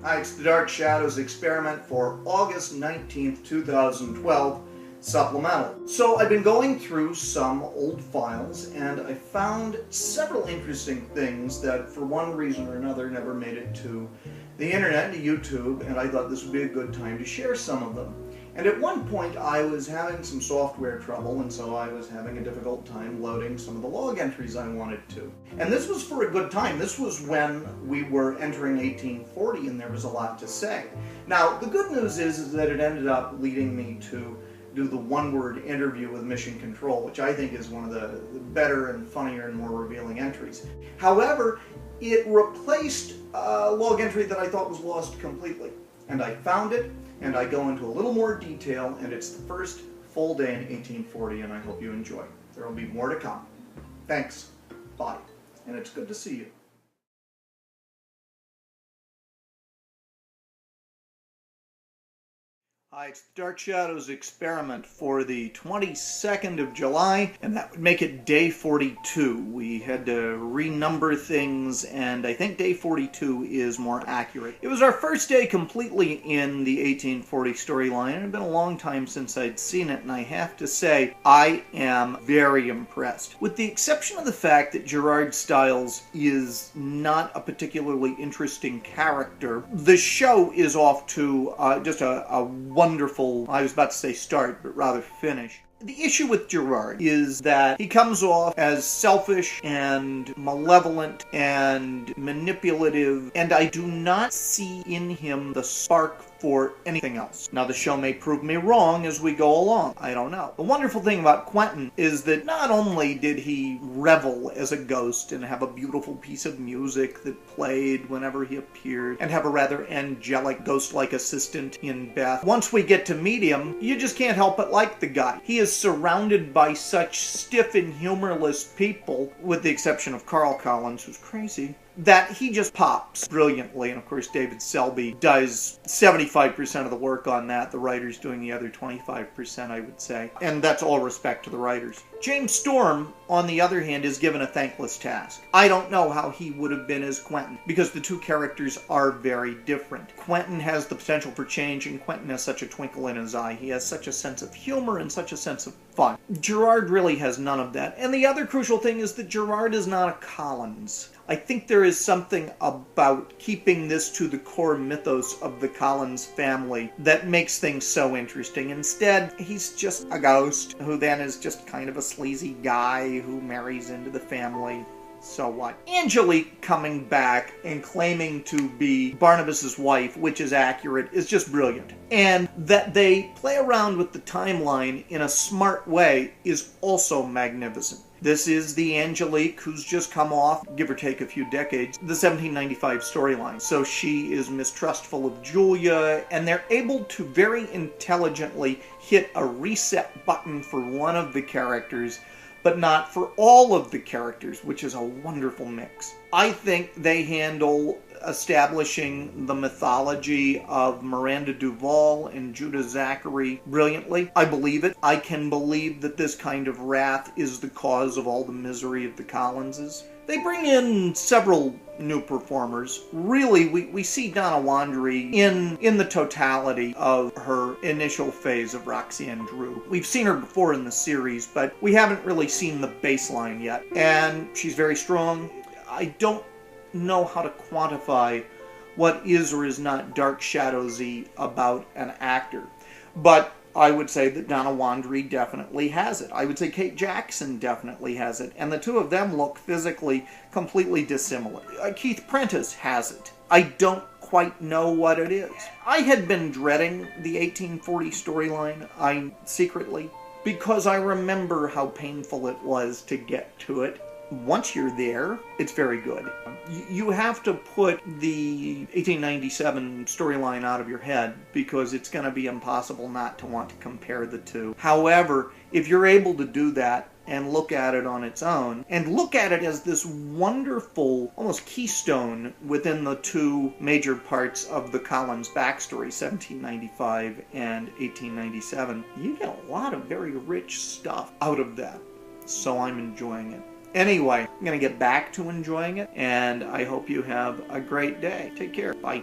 Hi, it's the Dark Shadows experiment for August 19th, 2012, supplemental. So I've been going through some old files and I found several interesting things that for one reason or another never made it to the internet, to YouTube, and I thought this would be a good time to share some of them. And at one point I was having some software trouble, and so I was having a difficult time loading some of the log entries I wanted to. And this was for a good time. This was when we were entering 1840 and there was a lot to say. Now, the good news is that it ended up leading me to do the one-word interview with Mission Control, which I think is one of the better and funnier and more revealing entries. However, it replaced a log entry that I thought was lost completely. And I found it, and I go into a little more detail, and it's the first full day in 1840, and I hope you enjoy. There will be more to come. Thanks. Bye. And it's good to see you. Hi, it's the Dark Shadows experiment for the 22nd of July, and that would make it day 42. We had to renumber things, and I think day 42 is more accurate. It was our first day completely in the 1840 storyline, and it had been a long time since I'd seen it, and I have to say, I am very impressed. With the exception of the fact that Gerard Stiles is not a particularly interesting character, the show is off to just a wonderful, I was about to say start, but rather finish. The issue with Gerard is that he comes off as selfish and malevolent and manipulative, and I do not see in him the spark for anything else. Now, the show may prove me wrong as we go along. I don't know. The wonderful thing about Quentin is that not only did he revel as a ghost and have a beautiful piece of music that played whenever he appeared, and have a rather angelic ghost-like assistant in Beth, once we get to meet him, you just can't help but like the guy. He is surrounded by such stiff and humorless people, with the exception of Carl Collins, who's crazy, that he just pops brilliantly. And of course David Selby does 75% of the work on that, the writers doing the other 25%, I would say. And that's all respect to the writers. James Storm, on the other hand, is given a thankless task. I don't know how he would have been as Quentin, because the two characters are very different. Quentin has the potential for change, and Quentin has such a twinkle in his eye. He has such a sense of humor and such a sense of fun. Gerard really has none of that. And the other crucial thing is that Gerard is not a Collins. I think there is something about keeping this to the core mythos of the Collins family that makes things so interesting. Instead, he's just a ghost who then is just kind of a sleazy guy who marries into the family. So what? Angelique coming back and claiming to be Barnabas's wife, which is accurate, is just brilliant. And that they play around with the timeline in a smart way is also magnificent. This is the Angelique who's just come off, give or take a few decades, the 1795 storyline. So she is mistrustful of Julia, and they're able to very intelligently hit a reset button for one of the characters, but not for all of the characters, which is a wonderful mix. I think they handle establishing the mythology of Miranda Duval and Judah Zachary brilliantly. I believe it. I can believe that this kind of wrath is the cause of all the misery of the Collinses. They bring in several new performers. Really, we see Donna Wandry in the totality of her initial phase of Roxanne Drew. We've seen her before in the series, but we haven't really seen the baseline yet. And she's very strong. I don't know how to quantify what is or is not Dark Shadows-y about an actor. But I would say that Donna Wandry definitely has it. I would say Kate Jackson definitely has it. And the two of them look physically completely dissimilar. Keith Prentice has it. I don't quite know what it is. I had been dreading the 1840 storyline, secretly, because I remember how painful it was to get to it. Once you're there, it's very good. You have to put the 1897 storyline out of your head because it's going to be impossible not to want to compare the two. However, if you're able to do that and look at it on its own, and look at it as this wonderful, almost keystone within the two major parts of the Collins backstory, 1795 and 1897, you get a lot of very rich stuff out of that. So I'm enjoying it. Anyway, I'm going to get back to enjoying it, and I hope you have a great day. Take care. Bye.